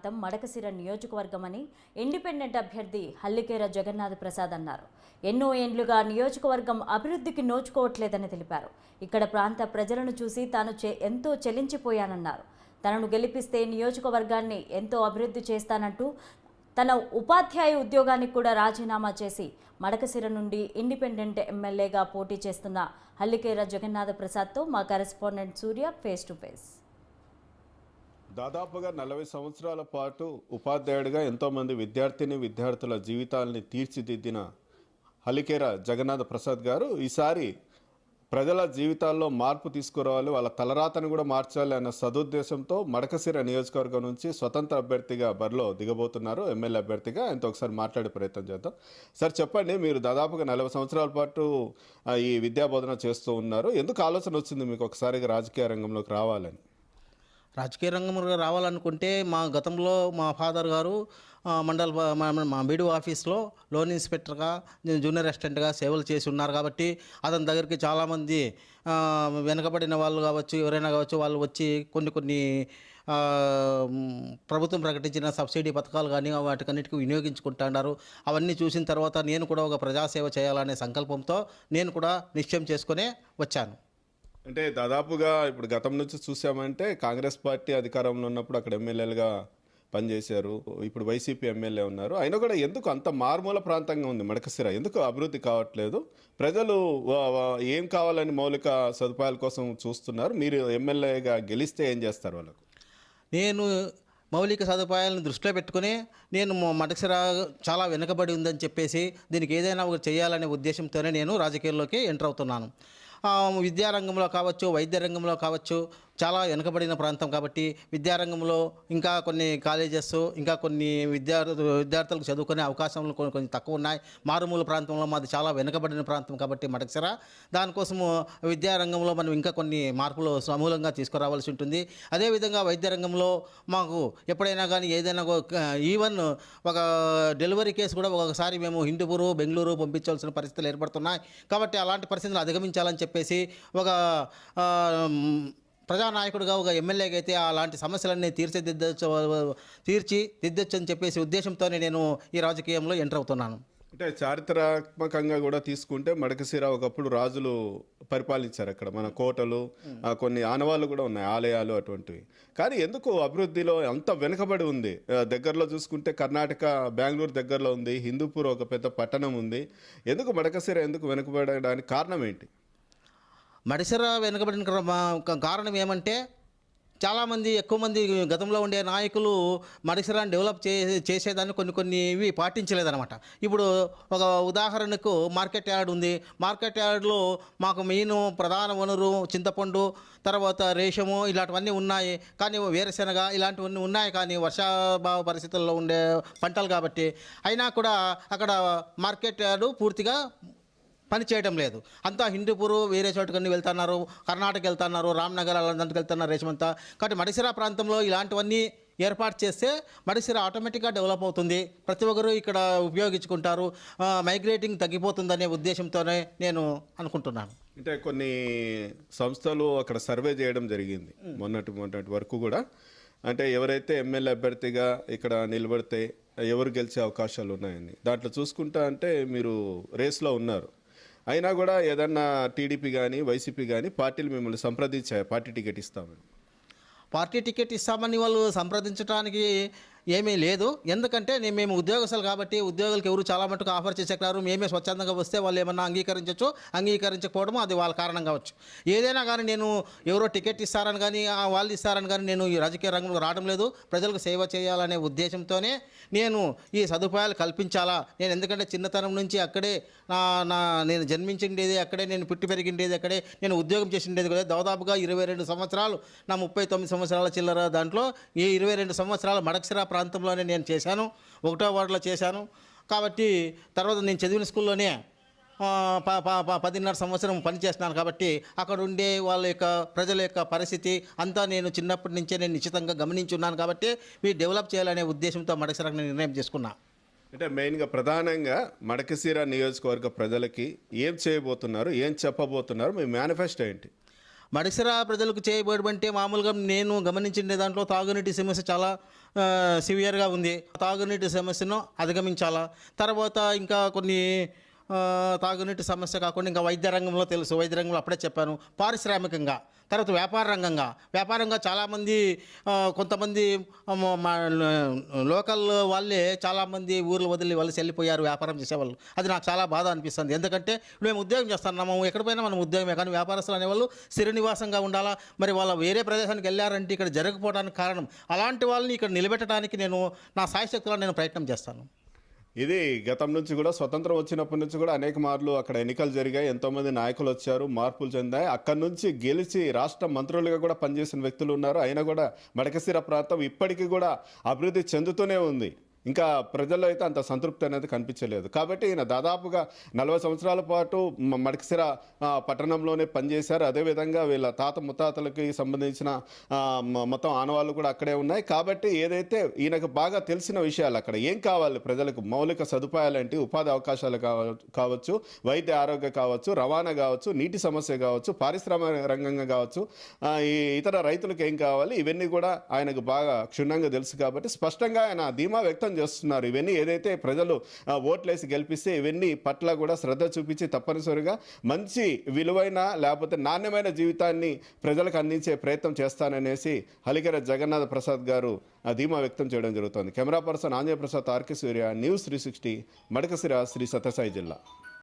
ప్రాంతం మడకశిర నియోజకవర్గమని ఇండిపెండెంట్ అభ్యర్థి హల్లికేర జగన్నాథ్ ప్రసాద్ అన్నారు. ఎన్నో ఏండ్లుగా నియోజకవర్గం అభివృద్ధికి నోచుకోవట్లేదని తెలిపారు. ఇక్కడ ప్రాంత ప్రజలను చూసి తాను ఎంతో చెలించిపోయానన్నారు. తనను గెలిపిస్తే నియోజకవర్గాన్ని ఎంతో అభివృద్ధి చేస్తానంటూ తన ఉపాధ్యాయ ఉద్యోగానికి కూడా రాజీనామా చేసి మడకశిర నుండి ఇండిపెండెంట్ ఎమ్మెల్యేగా పోటీ చేస్తున్న హల్లికేర జగన్నాథ ప్రసాద్తో మా correspondent Surya face to face. దాదాపుగా 40 సంవత్సరాల పాటు ఉపాధ్యాయుడిగా ఎంతోమంది విద్యార్థుల జీవితాలని తీర్చిదిద్దిన హల్లికేర జగన్నాథ ప్రసాద్ గారు ఈసారి ప్రజల జీవితాల్లో మార్పు తీసుకురావాలి, వాళ్ళ తలరాతను కూడా మార్చాలి అన్న సదుద్దేశంతో మడకశిర నియోజకవర్గం నుంచి స్వతంత్ర అభ్యర్థిగా బరిలో దిగబోతున్నారు. ఎమ్మెల్యే అభ్యర్థిగా ఆయనతో ఒకసారి మాట్లాడే ప్రయత్నం చేద్దాం. సార్ చెప్పండి, మీరు దాదాపుగా 40 సంవత్సరాల పాటు ఈ విద్యాబోధన చేస్తూ ఉన్నారు. ఎందుకు ఆలోచన వచ్చింది మీకు ఒకసారిగా రాజకీయ రంగంలోకి రావాలని? రాజకీయ రంగంలో రావాలనుకుంటే మా గతంలో మా ఫాదర్ గారు మా బీడీ ఆఫీస్లో లోన్ ఇన్స్పెక్టర్గా జూనియర్ అసిస్టెంట్గా సేవలు చేసి ఉన్నారు. కాబట్టి అతని దగ్గరికి చాలామంది వెనకబడిన వాళ్ళు కావచ్చు, ఎవరైనా కావచ్చు, వాళ్ళు వచ్చి కొన్ని ప్రభుత్వం ప్రకటించిన సబ్సిడీ పథకాలు కానీ వాటికన్నిటికీ వినియోగించుకుంటున్నారు. అవన్నీ చూసిన తర్వాత నేను కూడా ఒక ప్రజాసేవ చేయాలనే సంకల్పంతో నేను కూడా నిశ్చయం చేసుకునే వచ్చాను. అంటే దాదాపుగా ఇప్పుడు గతం నుంచి చూసామంటే కాంగ్రెస్ పార్టీ అధికారంలో ఉన్నప్పుడు అక్కడ ఎమ్మెల్యేలుగా పనిచేశారు. ఇప్పుడు వైసీపీ ఎమ్మెల్యే ఉన్నారు. అయినా కూడా ఎందుకు అంత మారుమూల ప్రాంతంగా ఉంది మడకశిర, ఎందుకు అభివృద్ధి కావట్లేదు? ప్రజలు ఏం కావాలని మౌలిక సదుపాయాల కోసం చూస్తున్నారు. మీరు ఎమ్మెల్యేగా గెలిస్తే ఏం చేస్తారు వాళ్ళకు? నేను మౌలిక సదుపాయాలను దృష్టిలో పెట్టుకుని నేను మడకశిర చాలా వెనుకబడి ఉందని చెప్పేసి దీనికి ఏదైనా ఒకటి చేయాలనే ఉద్దేశంతోనే నేను రాజకీయాల్లోకి ఎంటర్ అవుతున్నాను. విద్యారంగంలో కావచ్చు, వైద్య రంగంలో కావచ్చు, చాలా వెనుకబడిన ప్రాంతం కాబట్టి విద్యారంగంలో ఇంకా కొన్ని కాలేజెస్, ఇంకా కొన్ని విద్యార్థులకు చదువుకునే అవకాశాలు కొంచెం తక్కువ ఉన్నాయి. మారుమూల ప్రాంతంలో మాది చాలా వెనుకబడిన ప్రాంతం కాబట్టి మడకశిర, దానికోసము విద్యారంగంలో మనం ఇంకా కొన్ని మార్పులు సమూలంగా తీసుకురావాల్సి ఉంటుంది. అదేవిధంగా వైద్య రంగంలో మాకు ఎప్పుడైనా కానీ ఏదైనా ఈవెన్ ఒక డెలివరీ కేసు కూడా ఒకసారి మేము హిందూపూరు, బెంగళూరు పంపించాల్సిన పరిస్థితులు ఏర్పడుతున్నాయి. కాబట్టి అలాంటి పరిస్థితులు అధిగమించాలని చెప్పేసి ఒక ప్రజానాయకుడిగా ఒక ఎమ్మెల్యేగా అయితే అలాంటి సమస్యలన్నీ తీర్చిదిద్దొచ్చు అని చెప్పేసి ఉద్దేశంతోనే నేను ఈ రాజకీయంలో ఎంటర్ అవుతున్నాను. అంటే చారిత్రాత్మకంగా కూడా తీసుకుంటే మడకశిర ఒకప్పుడు రాజులు పరిపాలించారు. అక్కడ మన కోటలు, కొన్ని ఆనవాళ్ళు కూడా ఉన్నాయి, ఆలయాలు అటువంటివి. కానీ ఎందుకు అభివృద్ధిలో అంత వెనుకబడి ఉంది? దగ్గరలో చూసుకుంటే కర్ణాటక బెంగళూరు దగ్గరలో ఉంది, హిందూపూర్ ఒక పెద్ద పట్టణం ఉంది. ఎందుకు మడకశిర ఎందుకు వెనుకబడడానికి కారణం ఏంటి? మడకశిర వెనుకబడిన కారణం ఏమంటే చాలామంది ఎక్కువ మంది గతంలో ఉండే నాయకులు మడకశిరాన్ని డెవలప్ చేసేదాన్ని కొన్ని ఇవి పాటించలేదన్నమాట. ఇప్పుడు ఒక ఉదాహరణకు మార్కెట్ యార్డ్ ఉంది. మార్కెట్ యార్డ్లో మాకు మెయిన్ ప్రధాన వనరు చింతపండు, తర్వాత రేషము, ఇలాంటివన్నీ ఉన్నాయి. కానీ వేరుశెనగ ఇలాంటివన్నీ ఉన్నాయి. కానీ వర్షాభావ పరిస్థితుల్లో ఉండే పంటలు కాబట్టి అయినా కూడా అక్కడ మార్కెట్ యార్డు పూర్తిగా పని చేయడం లేదు. అంతా హిందూపూరు వేరే చోటుకన్నీ వెళ్తున్నారు, కర్ణాటక వెళ్తున్నారు, రామ్నగర్ అలాంటికి వెళ్తున్నారు రేషమంతా. కాబట్టి మడకశిర ప్రాంతంలో ఇలాంటివన్నీ ఏర్పాటు చేస్తే మడకశిర ఆటోమేటిక్గా డెవలప్ అవుతుంది, ప్రతి ఒక్కరూ ఇక్కడ ఉపయోగించుకుంటారు, మైగ్రేటింగ్ తగ్గిపోతుందనే ఉద్దేశంతోనే నేను అనుకుంటున్నాను. అంటే కొన్ని సంస్థలు అక్కడ సర్వే చేయడం జరిగింది మొన్నటి వరకు కూడా. అంటే ఎవరైతే ఎమ్మెల్యే అభ్యర్థిగా ఇక్కడ నిలబడితే ఎవరు గెలిచే అవకాశాలు ఉన్నాయని దాంట్లో చూసుకుంటా అంటే మీరు రేస్లో ఉన్నారు. అయినా కూడా ఏదన్నా టీడీపీ కానీ వైసీపీ కానీ పార్టీలు మిమ్మల్ని సంప్రదించాయి పార్టీ టికెట్ ఇస్తామని? పార్టీ టికెట్ ఇస్తామని వాళ్ళు సంప్రదించడానికి ఏమీ లేదు. ఎందుకంటే మేము ఉద్యోగస్తులు కాబట్టి ఉద్యోగులకు ఎవరు చాలా మటుకు ఆఫర్ చేసేకారు. మేమే స్వచ్ఛందంగా వస్తే వాళ్ళు ఏమన్నా అంగీకరించవచ్చు, అంగీకరించకపోవడం అది వాళ్ళ కారణం కావచ్చు. ఏదైనా కానీ నేను ఎవరో టికెట్ ఇస్తారని కానీ వాళ్ళు ఇస్తారని కానీ నేను ఈ రాజకీయ రంగంలో రావడం లేదు. ప్రజలకు సేవ చేయాలనే ఉద్దేశంతోనే నేను ఈ సదుపాయాలు కల్పించాలా. నేను ఎందుకంటే చిన్నతనం నుంచి అక్కడే నేను జన్మించిండేది అక్కడే, నేను పుట్టి పెరిగిండేది అక్కడే, నేను ఉద్యోగం చేసిండేది కూడా. దాదాపుగా 22 సంవత్సరాలు, నా 39 సంవత్సరాల చిల్లర దాంట్లో ఈ 22 సంవత్సరాల మడకశిర ప్రాంతంలోనే నేను చేశాను. 1వ వార్డులో చేశాను. కాబట్టి తర్వాత నేను చదివిన స్కూల్లోనే 10.5 సంవత్సరం పనిచేస్తున్నాను. కాబట్టి అక్కడ ఉండే వాళ్ళ యొక్క ప్రజల యొక్క పరిస్థితి అంతా నేను చిన్నప్పటి నుంచే నేను నిశ్చితంగా గమనించున్నాను. కాబట్టి మీరు డెవలప్ చేయాలనే ఉద్దేశంతో మడకశిరకు నేను నిర్ణయం చేసుకున్నాను. అంటే మెయిన్గా ప్రధానంగా మడకశిర నియోజకవర్గ ప్రజలకి ఏం చేయబోతున్నారు, ఏం చెప్పబోతున్నారు, మీ మేనిఫెస్టో ఏంటి? మడకశిర ప్రజలకు చేయబడి అంటే మామూలుగా నేను గమనించిన దాంట్లో తాగునీటి సమస్య చాలా సివియర్గా ఉంది. తాగునీటి సమస్యను అధిగమించాలా. తర్వాత ఇంకా కొన్ని తాగునీటి సమస్య కాకుండా ఇంకా వైద్య రంగంలో తెలుసు, వైద్య రంగంలో అప్పుడే చెప్పాను. పారిశ్రామికంగా, తర్వాత వ్యాపారంగా చాలామంది కొంతమంది మా లోకల్ వాళ్ళే చాలామంది ఊర్లు వదిలి వలస వెళ్ళిపోయారు వ్యాపారం చేసేవాళ్ళు. అది నాకు చాలా బాధ అనిపిస్తుంది. ఎందుకంటే మేము ఉద్యోగం చేస్తున్నాము, ఎక్కడ పోయినా మనం ఉద్యోగమే, కానీ వ్యాపారస్తులు అనేవాళ్ళు స్థిర నివాసంగా ఉండాలా. మరి వాళ్ళ వేరే ప్రదేశానికి వెళ్ళారంటే ఇక్కడ జరగకపోవడానికి కారణం అలాంటి వాళ్ళని ఇక్కడ నిలబెట్టడానికి నేను నా సాయశక్తులను నేను ప్రయత్నం చేస్తాను. ఇది గతం నుంచి కూడా స్వతంత్రం వచ్చినప్పటి నుంచి కూడా అనేక మార్లు అక్కడ ఎన్నికలు జరిగాయి, ఎంతోమంది నాయకులు వచ్చారు, మార్పులు చెందాయి. అక్కడి నుంచి గెలిచి రాష్ట్ర మంత్రులుగా కూడా పనిచేసిన వ్యక్తులు ఉన్నారు. అయినా కూడా మడకశిర ప్రాంతం ఇప్పటికీ కూడా అభివృద్ధి చెందుతూనే ఉంది. ఇంకా ప్రజల్లో అయితే అంత సంతృప్తి అనేది కనిపించలేదు. కాబట్టి ఈయన దాదాపుగా 40 సంవత్సరాల పాటు మడకశిర పట్టణంలోనే పనిచేశారు. అదేవిధంగా వీళ్ళ తాత ముత్తాతలకి సంబంధించిన మొత్తం ఆనవాళ్ళు కూడా అక్కడే ఉన్నాయి. కాబట్టి ఏదైతే ఈయనకు బాగా తెలిసిన విషయాలు, అక్కడ ఏం కావాలి ప్రజలకు, మౌలిక సదుపాయాలేంటి, ఉపాధి అవకాశాలు కావచ్చు, వైద్య ఆరోగ్య కావచ్చు, రవాణా కావచ్చు, నీటి సమస్య కావచ్చు, పారిశ్రామిక రంగంగా కావచ్చు, ఈ ఇతర రైతులకు ఏం కావాలి, ఇవన్నీ కూడా ఆయనకు బాగా క్షుణ్ణంగా తెలుసు. కాబట్టి స్పష్టంగా ఆయన ధీమా వ్యక్తం చేస్తున్నారు. ఇవన్నీ ఏదైతే ప్రజలు ఓట్లేసి గెలిపిస్తే ఇవన్నీ పట్ల కూడా శ్రద్ధ చూపించి తప్పనిసరిగా మంచి విలువైన లేకపోతే నాణ్యమైన జీవితాన్ని ప్రజలకు అందించే ప్రయత్నం చేస్తాననేసి హలికెర జగన్నాథ ప్రసాద్ గారు ధీమా వ్యక్తం చేయడం జరుగుతుంది. Camera person Anjaneya Prasad, RK Surya, news 360, Madakasira, Sri Sathya Sai జిల్లా.